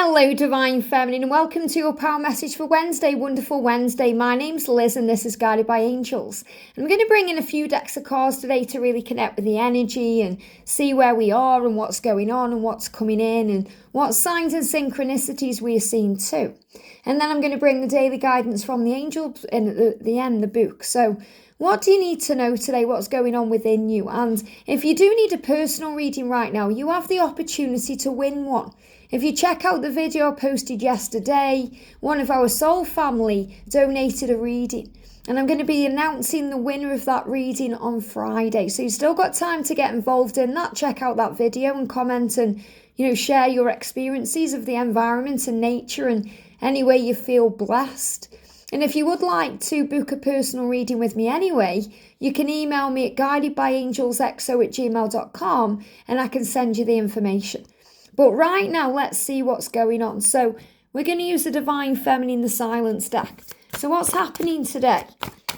Hello, Divine Feminine, and welcome to your power message for Wednesday, wonderful Wednesday. My name's Liz, and this is Guided by Angels. I'm going to bring in a few decks of cards today to really connect with the energy and see where we are and what's going on and what's coming in and what signs and synchronicities we are seeing too. And then I'm going to bring the daily guidance from the angels in at the end, the book. So what do you need to know today? What's going on within you? And if you do need a personal reading right now, you have the opportunity to win one. If you check out the video I posted yesterday, one of our soul family donated a reading. And I'm going to be announcing the winner of that reading on Friday. So you've still got time to get involved in that. Check out that video and comment and, share your experiences of the environment and nature and any way you feel blessed. And if you would like to book a personal reading with me anyway, you can email me at guidedbyangelsxo@gmail.com and I can send you the information. But right now, let's see what's going on. So we're going to use the Divine Feminine, the Silence deck. So what's happening today?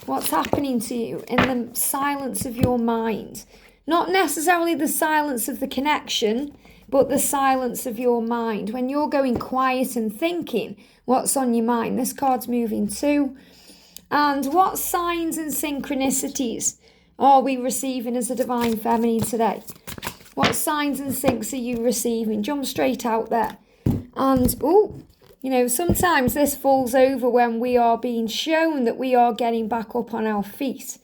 What's happening to you in the silence of your mind? Not necessarily the silence of the connection, but the silence of your mind. When you're going quiet and thinking, what's on your mind? This card's moving too. And what signs and synchronicities are we receiving as a Divine Feminine today? What signs and syncs are you receiving? Jump straight out there. And, sometimes this falls over when we are being shown that we are getting back up on our feet.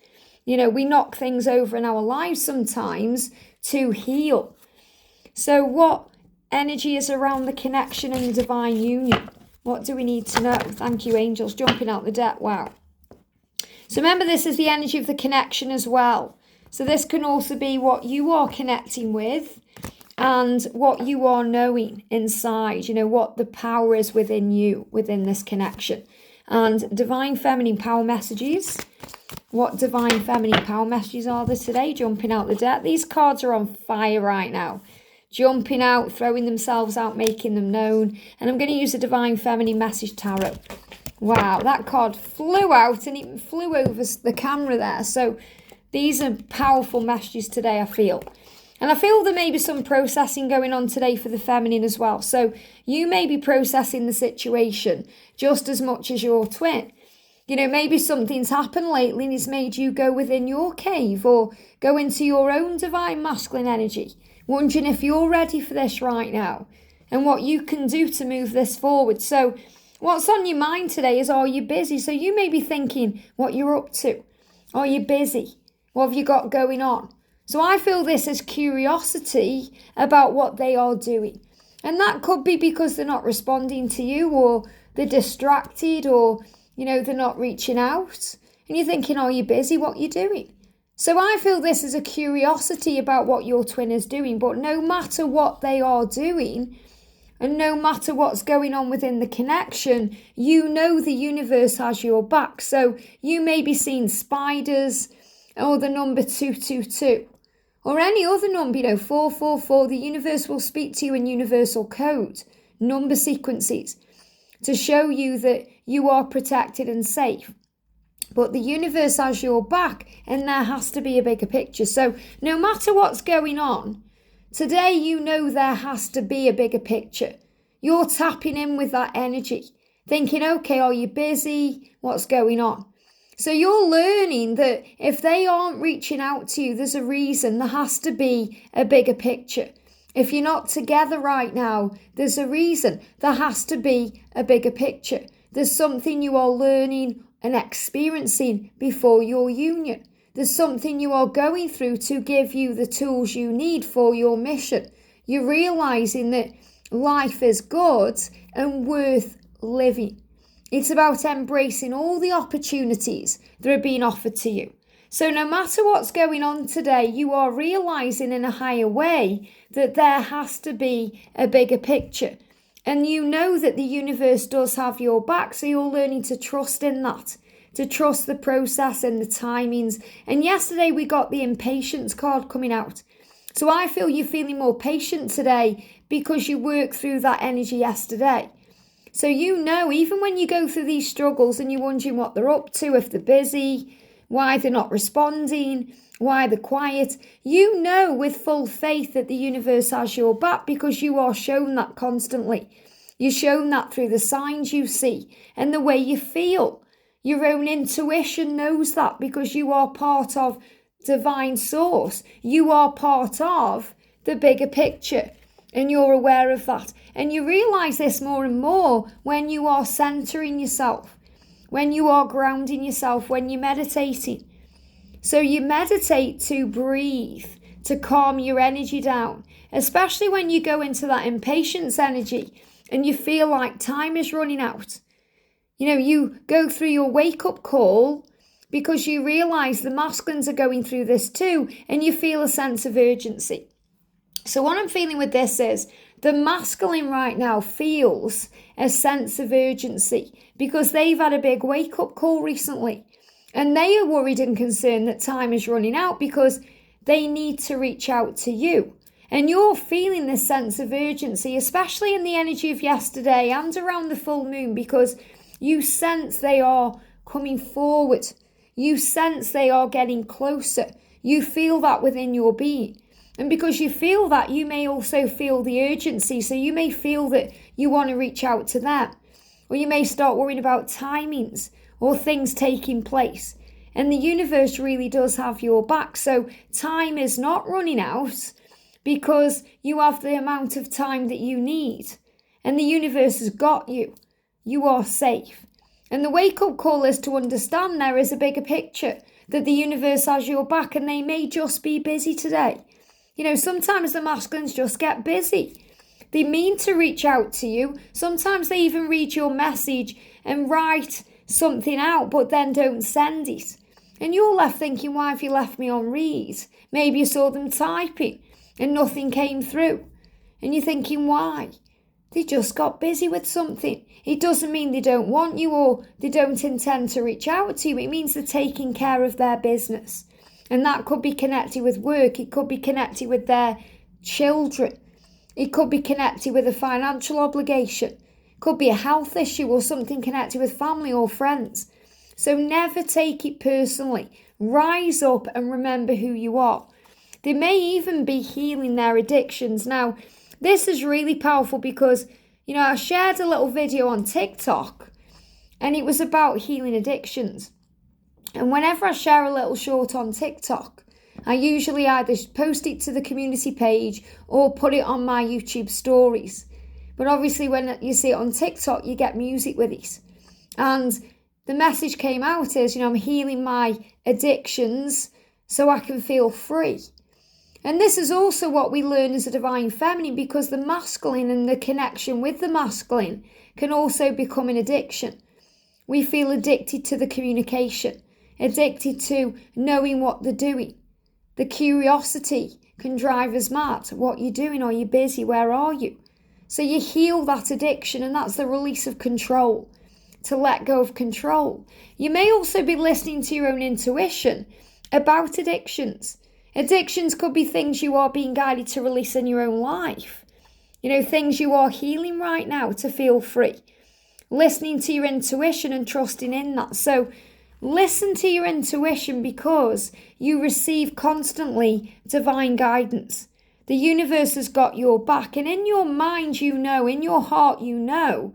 We knock things over in our lives sometimes to heal. So what energy is around the connection and the divine union? What do we need to know? Thank you, angels, jumping out the deck. Wow. So remember, this is the energy of the connection as well. So this can also be what you are connecting with and what you are knowing inside, what the power is within you, within this connection. And Divine Feminine power messages. What Divine Feminine power messages are there today? Jumping out the deck. These cards are on fire right now. Jumping out, throwing themselves out, making them known. And I'm going to use the Divine Feminine message tarot. Wow, that card flew out and it flew over the camera there. So these are powerful messages today, I feel. And I feel there may be some processing going on today for the feminine as well. So you may be processing the situation just as much as your twin. Maybe something's happened lately and it's made you go within your cave or go into your own divine masculine energy, wondering if you're ready for this right now and what you can do to move this forward. So what's on your mind today is, are you busy? So you may be thinking what you're up to. Are you busy? What have you got going on? So I feel this as curiosity about what they are doing. And that could be because they're not responding to you or they're distracted or, they're not reaching out. And you're thinking, are you busy? What are you doing? So I feel this is a curiosity about what your twin is doing. But no matter what they are doing and no matter what's going on within the connection, the universe has your back. So you may be seeing spiders, or the number 222, or any other number, 444, the universe will speak to you in universal code, number sequences, to show you that you are protected and safe. But the universe has your back, and there has to be a bigger picture. So no matter what's going on, today there has to be a bigger picture. You're tapping in with that energy, thinking, okay, are you busy? What's going on? So you're learning that if they aren't reaching out to you, there's a reason. There has to be a bigger picture. If you're not together right now, there's a reason. There has to be a bigger picture. There's something you are learning and experiencing before your union. There's something you are going through to give you the tools you need for your mission. You're realizing that life is good and worth living. It's about embracing all the opportunities that are being offered to you. So no matter what's going on today, you are realizing in a higher way that there has to be a bigger picture. And that the universe does have your back. So you're learning to trust in that, to trust the process and the timings. And yesterday we got the impatience card coming out. So I feel you're feeling more patient today because you worked through that energy yesterday. So even when you go through these struggles and you're wondering what they're up to, if they're busy, why they're not responding, why they're quiet, with full faith that the universe has your back because you are shown that constantly. You're shown that through the signs you see and the way you feel. Your own intuition knows that because you are part of divine source. You are part of the bigger picture and you're aware of that. And you realize this more and more when you are centering yourself, when you are grounding yourself, when you're meditating. So you meditate to breathe, to calm your energy down, especially when you go into that impatience energy and you feel like time is running out. You know, you go through your wake-up call because you realize the masculines are going through this too, and you feel a sense of urgency. So what I'm feeling with this is the masculine right now feels a sense of urgency because they've had a big wake-up call recently. And they are worried and concerned that time is running out because they need to reach out to you. And you're feeling this sense of urgency, especially in the energy of yesterday and around the full moon, because you sense they are coming forward. You sense they are getting closer. You feel that within your being. And because you feel that, you may also feel the urgency. So you may feel that you want to reach out to them. Or you may start worrying about timings or things taking place. And the universe really does have your back. So time is not running out because you have the amount of time that you need. And the universe has got you. You are safe. And the wake-up call is to understand there is a bigger picture, that the universe has your back and they may just be busy today. You know, sometimes the masculines just get busy. They mean to reach out to you. Sometimes they even read your message and write something out, but then don't send it. And you're left thinking, why have you left me on read? Maybe you saw them typing and nothing came through. And you're thinking, why? They just got busy with something. It doesn't mean they don't want you or they don't intend to reach out to you. It means they're taking care of their business. And that could be connected with work. It could be connected with their children. It could be connected with a financial obligation. It could be a health issue or something connected with family or friends. So never take it personally. Rise up and remember who you are. They may even be healing their addictions. Now, this is really powerful because, you know, I shared a little video on TikTok and it was about healing addictions. And whenever I share a little short on TikTok, I usually either post it to the community page or put it on my YouTube stories. But obviously when you see it on TikTok, you get music with it. And the message came out is, you know, I'm healing my addictions so I can feel free. And this is also what we learn as a divine feminine, because the masculine and the connection with the masculine can also become an addiction. We feel addicted to the communication, addicted to knowing what they're doing. The curiosity can drive us mad. What you're doing? Are you busy? Where are you? So you heal that addiction, and that's the release of control, to let go of control. You may also be listening to your own intuition about addictions. Addictions could be things you are being guided to release in your own life. You know, things you are healing right now to feel free. Listening to your intuition and trusting in that. So listen to your intuition because you receive constantly divine guidance. The universe has got your back, and in your mind you know, in your heart you know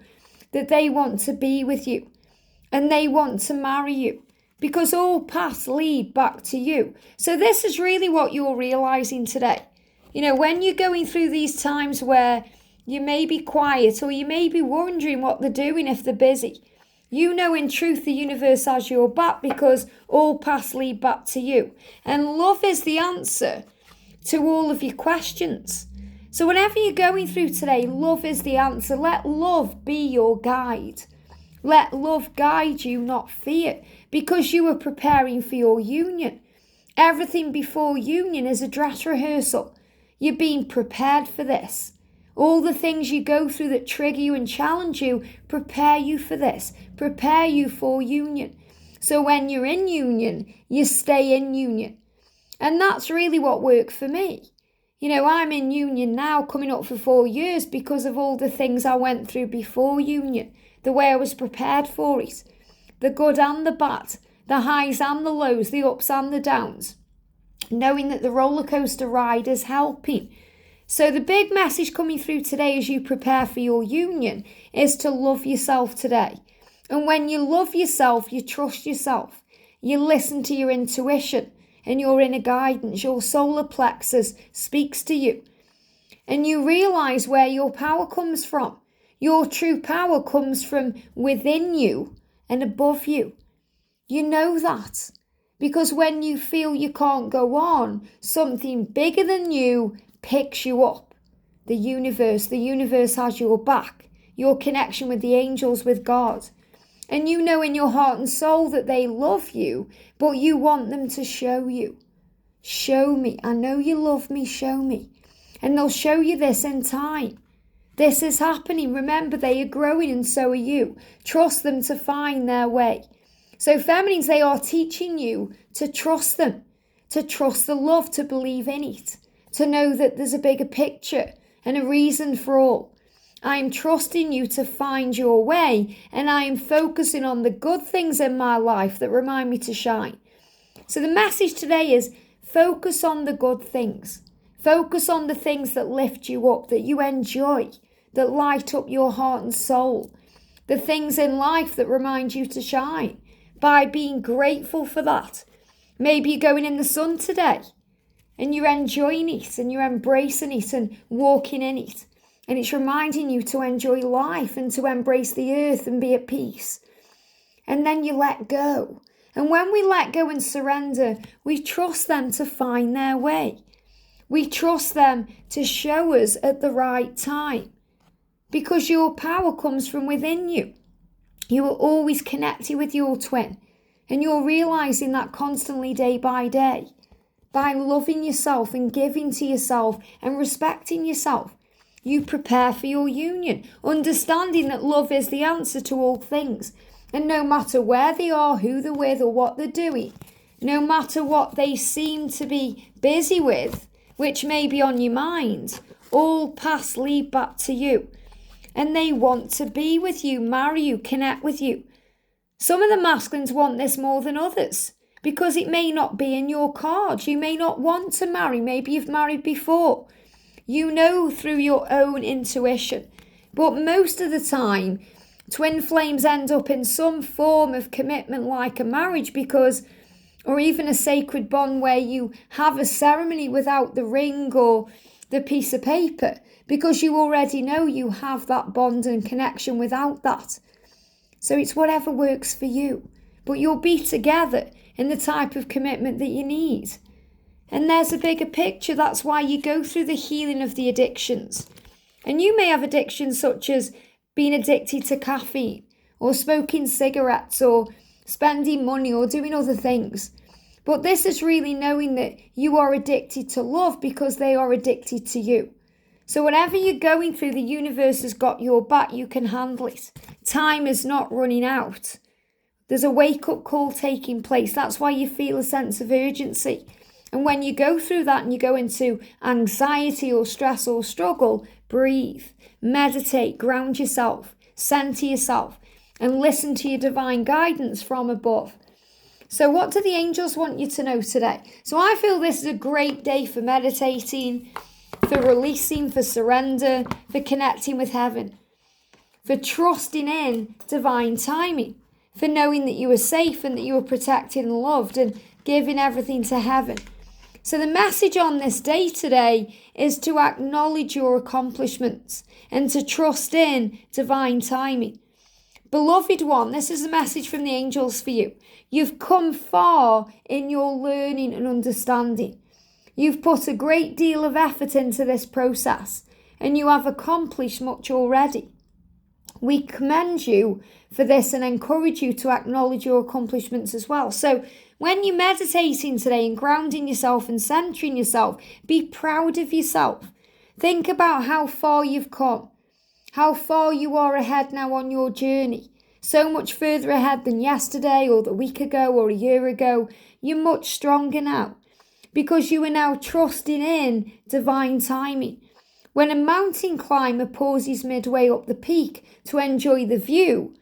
that they want to be with you and they want to marry you, because all paths lead back to you. So this is really what you're realizing today. You know, when you're going through these times where you may be quiet or you may be wondering what they're doing if they're busy, you know in truth the universe has your back because all paths lead back to you. And love is the answer to all of your questions. So whatever you're going through today, love is the answer. Let love be your guide. Let love guide you, not fear, because you are preparing for your union. Everything before union is a dress rehearsal. You're being prepared for this. All the things you go through that trigger you and challenge you, prepare you for this. Prepare you for union. So when you're in union, you stay in union. And that's really what worked for me. You know, I'm in union now, coming up for 4 years because of all the things I went through before union. The way I was prepared for it, the good and the bad, the highs and the lows, the ups and the downs, knowing that the roller coaster ride is helping So the big message coming through today as you prepare for your union is to love yourself today. And when you love yourself, you trust yourself. You listen to your intuition and your inner guidance. Your solar plexus speaks to you. And you realize where your power comes from. Your true power comes from within you and above you. You know that. Because when you feel you can't go on, something bigger than you picks you up. The universe has your back. Your connection with the angels, with God. And you know in your heart and soul that they love you, but you want them to show you. Show me. I know you love me. Show me. And they'll show you this in time. This is happening. Remember, they are growing and so are you. Trust them to find their way. So feminines, they are teaching you to trust them, to trust the love, to believe in it, to know that there's a bigger picture and a reason for all. I am trusting you to find your way, and I am focusing on the good things in my life that remind me to shine. So the message today is focus on the good things. Focus on the things that lift you up, that you enjoy, that light up your heart and soul. The things in life that remind you to shine by being grateful for that. Maybe you're going in the sun today and you're enjoying it and you're embracing it and walking in it. And it's reminding you to enjoy life and to embrace the earth and be at peace. And then you let go. And when we let go and surrender, we trust them to find their way. We trust them to show us at the right time. Because your power comes from within you. You are always connected with your twin. And you're realizing that constantly day by day. By loving yourself and giving to yourself and respecting yourself. You prepare for your union, understanding that love is the answer to all things. And no matter where they are, who they're with, or what they're doing, no matter what they seem to be busy with, which may be on your mind, all paths lead back to you. And they want to be with you, marry you, connect with you. Some of the masculines want this more than others, because it may not be in your cards. You may not want to marry. Maybe you've married before. You know through your own intuition. But most of the time, twin flames end up in some form of commitment like a marriage or even a sacred bond where you have a ceremony without the ring or the piece of paper because you already know you have that bond and connection without that. So it's whatever works for you. But you'll be together in the type of commitment that you need. And there's a bigger picture. That's why you go through the healing of the addictions. And you may have addictions such as being addicted to caffeine or smoking cigarettes or spending money or doing other things. But this is really knowing that you are addicted to love because they are addicted to you. So whatever you're going through, the universe has got your back. You can handle it. Time is not running out. There's a wake-up call taking place. That's why you feel a sense of urgency. And when you go through that and you go into anxiety or stress or struggle, breathe, meditate, ground yourself, center yourself, and listen to your divine guidance from above. So what do the angels want you to know today? So I feel this is a great day for meditating, for releasing, for surrender, for connecting with heaven, for trusting in divine timing, for knowing that you are safe and that you are protected and loved and giving everything to heaven. So the message on this day today is to acknowledge your accomplishments and to trust in divine timing. Beloved one, this is a message from the angels for you. You've come far in your learning and understanding. You've put a great deal of effort into this process and you have accomplished much already. We commend you for this and encourage you to acknowledge your accomplishments as well. So when you're meditating today and grounding yourself and centering yourself, be proud of yourself. Think about how far you've come, how far you are ahead now on your journey. So much further ahead than yesterday or the week ago or a year ago. You're much stronger now because you are now trusting in divine timing. When a mountain climber pauses midway up the peak to enjoy the view,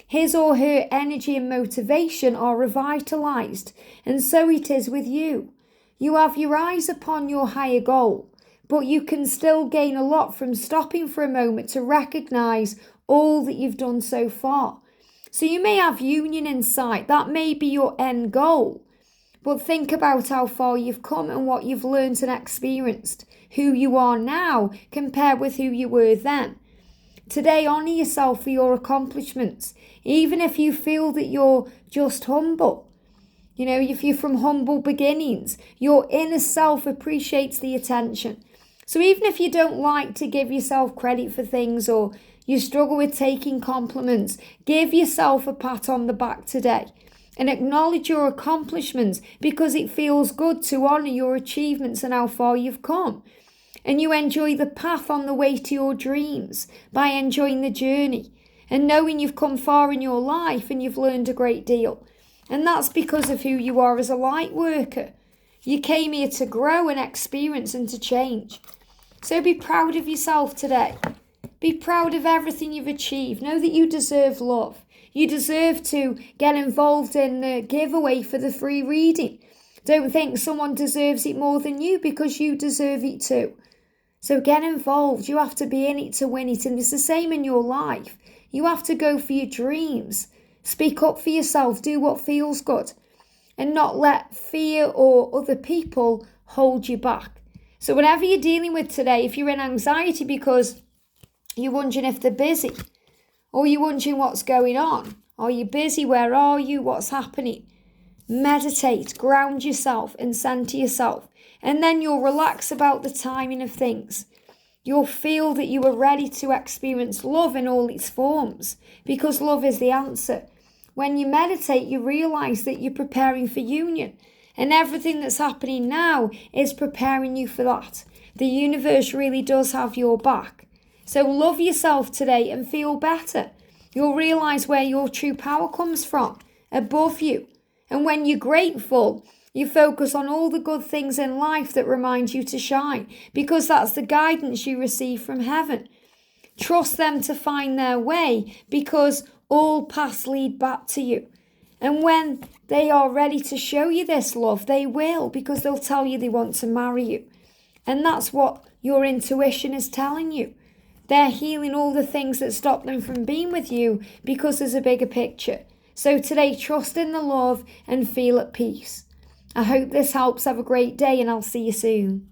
his or her energy and motivation are revitalized, and so it is with you. You have your eyes upon your higher goal, but you can still gain a lot from stopping for a moment to recognize all that you've done so far. So you may have union in sight. That may be your end goal. But think about how far you've come and what you've learned and experienced. Who you are now compared with who you were then. Today, honour yourself for your accomplishments. Even if you feel that you're just humble. You know, if you're from humble beginnings, your inner self appreciates the attention. So even if you don't like to give yourself credit for things or you struggle with taking compliments, give yourself a pat on the back today and acknowledge your accomplishments because it feels good to honour your achievements and how far you've come. And you enjoy the path on the way to your dreams by enjoying the journey and knowing you've come far in your life and you've learned a great deal. And that's because of who you are as a light worker. You came here to grow and experience and to change. So be proud of yourself today. Be proud of everything you've achieved. Know that you deserve love. You deserve to get involved in the giveaway for the free reading. Don't think someone deserves it more than you because you deserve it too. So get involved. You have to be in it to win it. And it's the same in your life. You have to go for your dreams. Speak up for yourself. Do what feels good. And not let fear or other people hold you back. So whatever you're dealing with today, if you're in anxiety because you're wondering if they're busy, or you're wondering what's going on, are you busy? Where are you? What's happening? Meditate, ground yourself and center yourself. And then you'll relax about the timing of things. You'll feel that you are ready to experience love in all its forms because love is the answer. When you meditate, you realize that you're preparing for union. And everything that's happening now is preparing you for that. The universe really does have your back. So love yourself today and feel better. You'll realize where your true power comes from, above you. And when you're grateful, you focus on all the good things in life that remind you to shine, because that's the guidance you receive from heaven. Trust them to find their way, because all paths lead back to you. And when they are ready to show you this love, they will, because they'll tell you they want to marry you. And that's what your intuition is telling you. They're healing all the things that stop them from being with you because there's a bigger picture. So today, trust in the love and feel at peace. I hope this helps. Have a great day and I'll see you soon.